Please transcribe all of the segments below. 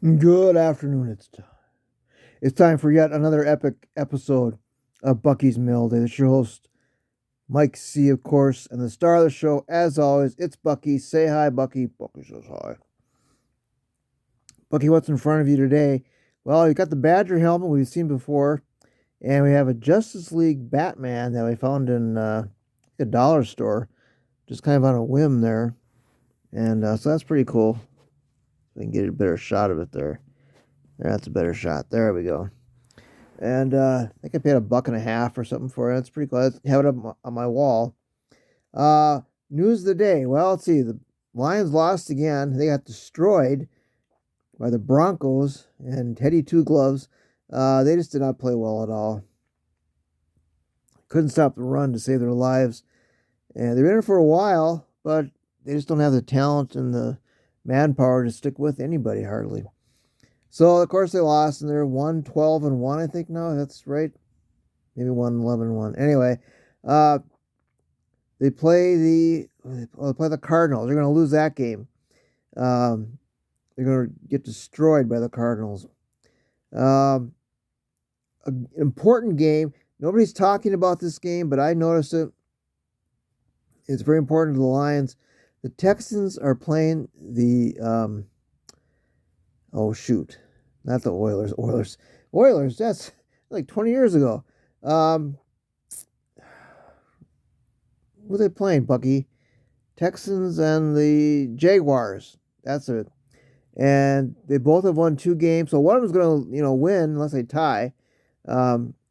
Good afternoon. It's time for yet another epic episode of Bucky's Mail Day. This is your host, Mike C, of course, and the star of the show, as always, it's Bucky. Say hi, Bucky. Bucky says hi. Bucky, what's in front of you today? Well, you got the Badger helmet we've seen before, and we have a Justice League Batman that we found in a dollar store, just kind of on a whim there, and so that's pretty cool. We can get a better shot of it there. That's a better shot. There we go. And I think I paid $1.50 or something for it. It's pretty cool. I have it up on my wall. Uh, News of the day. Well, let's see. The Lions lost again. They got destroyed by the Broncos and Teddy Two Gloves. They just did not play well at all. Couldn't stop the run to save their lives. And they've been in it for a while, but they just don't have the talent and the manpower to stick with anybody hardly. So of course they lost, and they're 1-12-1, I think now. That's right. Maybe 1-11-1. Anyway, uh, they play the Cardinals. They're going to lose that game. They're going to get destroyed by the Cardinals. An important game. Nobody's talking about this game, but I noticed it. It's very important to the Lions. The Texans are playing the oh shoot, not the Oilers. Oilers. That's like 20 years ago. Who are they playing, Bucky? Texans and the Jaguars. That's it. And they both have won 2 games. So one of them's going to, win unless they tie,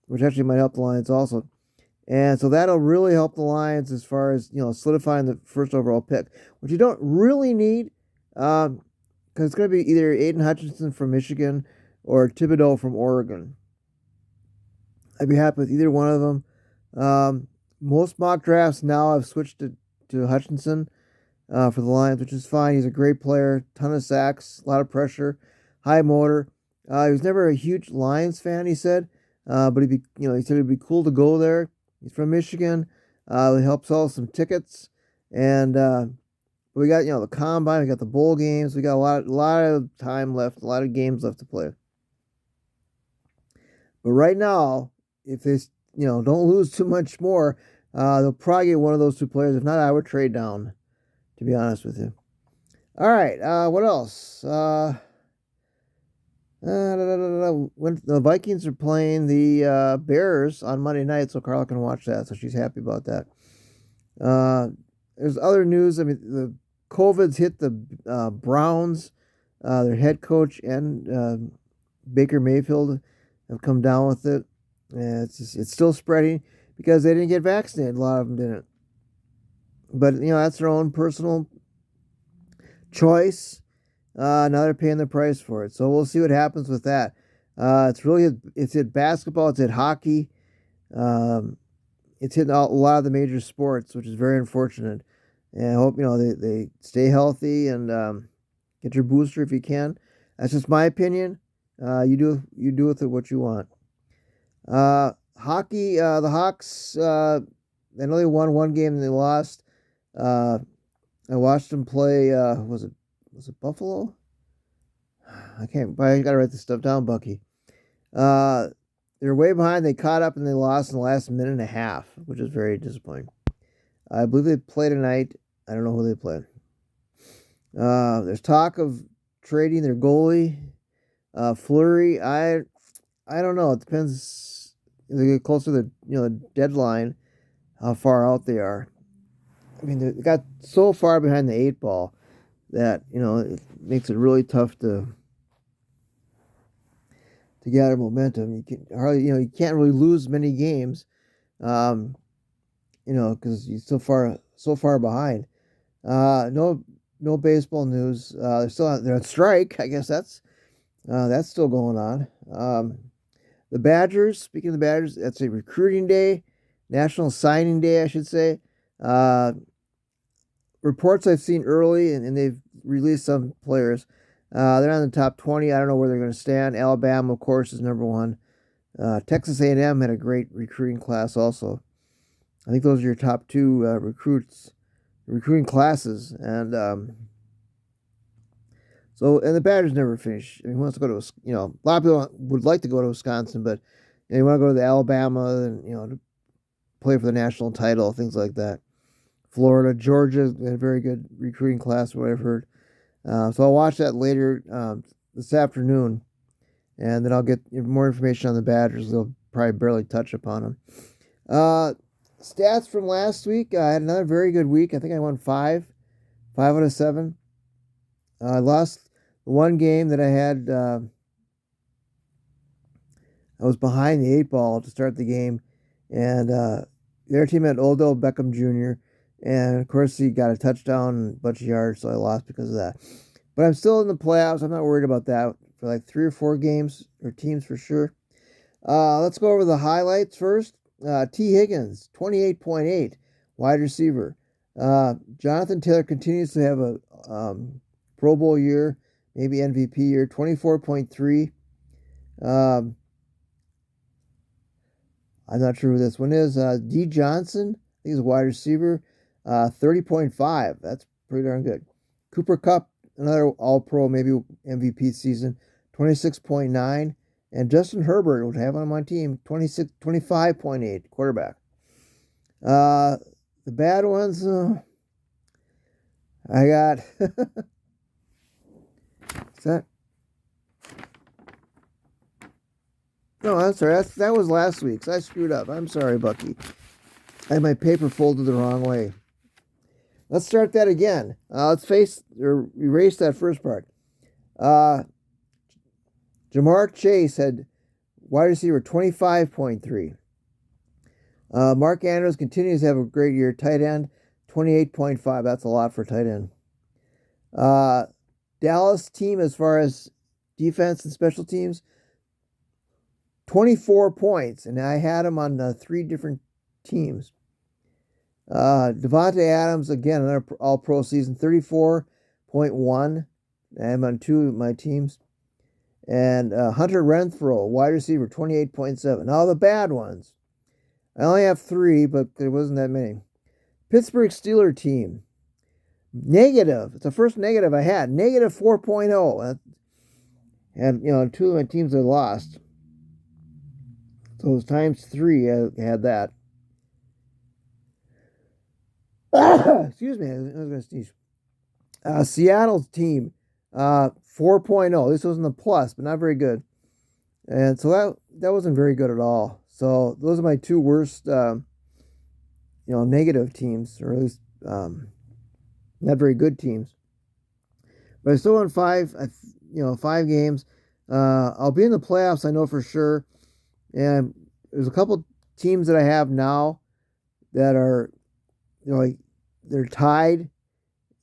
which actually might help the Lions also. And so that'll really help the Lions as far as, solidifying the first overall pick, which you don't really need, because it's going to be either Aiden Hutchinson from Michigan or Thibodeau from Oregon. I'd be happy with either one of them. Most mock drafts now have switched to Hutchinson for the Lions, which is fine. He's a great player, ton of sacks, a lot of pressure, high motor. He was never a huge Lions fan, he said, but he said it'd be cool to go there. He's from Michigan. He helped sell some tickets, and we got the combine, we got the bowl games, we got a lot of time left, a lot of games left to play. But right now, if they don't lose too much more, they'll probably get one of those two players. If not, I would trade down, to be honest with you. All right, what else? When the Vikings are playing the Bears on Monday night, so Carla can watch that, so she's happy about that. There's other news. I mean, the COVID's hit the Browns. Their head coach and Baker Mayfield have come down with it. And it's still spreading because they didn't get vaccinated. A lot of them didn't. But that's their own personal choice. Now they're paying the price for it. So we'll see what happens with that. It's hit basketball, it's hit hockey, it's hit a lot of the major sports, which is very unfortunate. And I hope they stay healthy and get your booster if you can. That's just my opinion. You do with it what you want. Hockey, the Hawks. I know they won one game and they lost. I watched them play. Was it Buffalo? I gotta write this stuff down, Bucky. They're way behind. They caught up and they lost in the last minute and a half, which is very disappointing. I believe they play tonight. I don't know who they play. There's talk of trading their goalie, Fleury. I don't know. It depends. As they get closer to the deadline, how far out they are. I mean, they got so far behind the 8 ball that it makes it really tough to gather momentum. You can't really lose many games, because you're so far behind. No baseball news. They're on strike. I guess that's still going on. The Badgers. Speaking of the Badgers, that's a recruiting day, National Signing Day, I should say. Reports I've seen early, and they've released some players. They're on the top 20. I don't know where they're going to stand. Alabama, of course, is number one. Texas A&M had a great recruiting class also. I think those are your top two recruiting classes. And So, and the Badgers never finish. I mean, he wants to go to, a lot of people would like to go to Wisconsin, but they want to go to the Alabama and, to play for the national title, things like that. Florida, Georgia, had a very good recruiting class, what I've heard. So I'll watch that later this afternoon, and then I'll get more information on the Badgers. They'll probably barely touch upon them. Stats from last week. I had another very good week. I think I won 5 out of 7. I lost the one game that I had. I was behind the 8 ball to start the game, and their team had Odell Beckham Jr., and of course he got a touchdown and a bunch of yards, so I lost because of that. But I'm still in the playoffs. I'm not worried about that for like 3 or 4 games or teams for sure. Let's go over the highlights first. T. Higgins, 28.8, wide receiver. Jonathan Taylor continues to have a Pro Bowl year, maybe MVP year, 24.3. I'm not sure who this one is. D. Johnson, I think he's a wide receiver, 30.5. That's pretty darn good. Cooper Kupp, another All-Pro, maybe MVP season, 26.9. And Justin Herbert, which I have on my team, 25.8, quarterback. The bad ones, I got... Is that... No, I'm sorry. That was last week's. I screwed up. I'm sorry, Bucky. I had my paper folded the wrong way. Let's start that again. Let's erase that first part. Jamar Chase had wide receiver 25.3. Mark Andrews continues to have a great year. Tight end, 28.5. That's a lot for tight end. Dallas team, as far as defense and special teams, 24 points, and I had him on 3 different teams. Devontae Adams, again, another All-Pro season, 34.1. I'm on 2 of my teams. And Hunter Renfrow, wide receiver, 28.7. Now the bad ones. I only have 3, but there wasn't that many. Pittsburgh Steelers team, negative. It's the first negative I had. Negative 4.0. And, 2 of my teams I lost. So it was times 3 I had that. Excuse me, I was going to sneeze. Seattle's team, 4.0. This was in the plus, but not very good. And so that wasn't very good at all. So those are my 2 worst, negative teams, or at least not very good teams. But I still won 5 games. I'll be in the playoffs, I know for sure. And there's a couple teams that I have now that are, they're tied.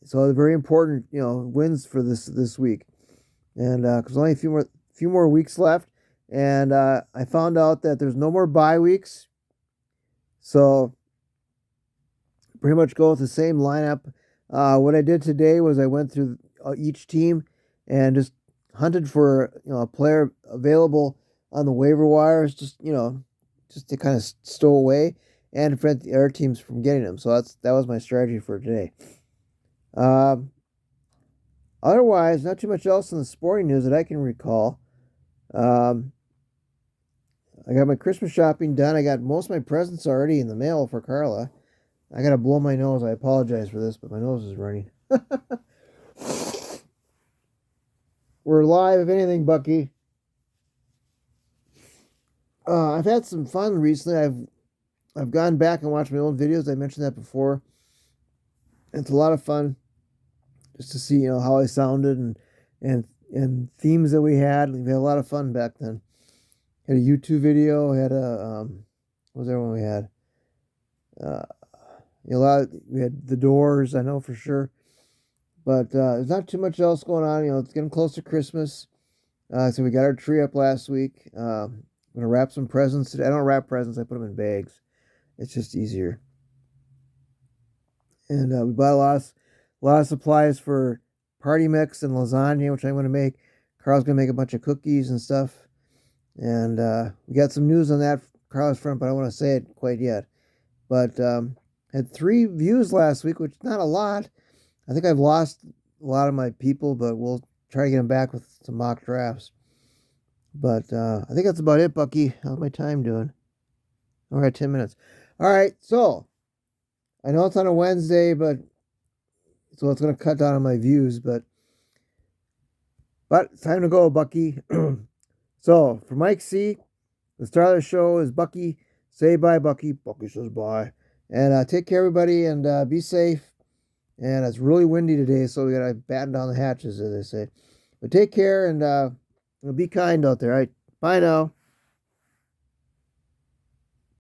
So they're very important, wins for this week. And because only a few more weeks left, and I found out that there's no more bye weeks. So pretty much go with the same lineup. What I did today was I went through each team and just hunted for a player available on the waiver wires, just to kind of stow away and prevent the other teams from getting them. So that was my strategy for today. Otherwise, not too much else in the sporting news that I can recall. I got my Christmas shopping done. I got most of my presents already in the mail for Carla. I gotta blow my nose. I apologize for this, but my nose is running. We're live, if anything, Bucky. I've had some fun recently. I've gone back and watched my old videos. I mentioned that before. It's a lot of fun just to see how I sounded and themes that we had. We had a lot of fun back then. Had a YouTube video. Had a what was that one we had? We had The Doors. I know for sure. But there's not too much else going on. It's getting close to Christmas. So we got our tree up last week. I'm going to wrap some presents today. I don't wrap presents. I put them in bags. It's just easier. And we bought a lot of supplies for party mix and lasagna, which I'm going to make. Carl's going to make a bunch of cookies and stuff. And we got some news on that Carl's front, but I don't want to say it quite yet. But had 3 views last week, which is not a lot. I think I've lost a lot of my people, but we'll try to get them back with some mock drafts. But I think that's about it, Bucky. How's my time doing? All right, 10 minutes. All right, so I know it's on a Wednesday, but so it's going to cut down on my views, but it's time to go, Bucky. So for Mike C, the star of the show is Bucky. Say bye, Bucky. Bucky says bye. And take care, everybody, and be safe. And it's really windy today, so we got to batten down the hatches, as they say. But take care and be kind out there. All right, bye now.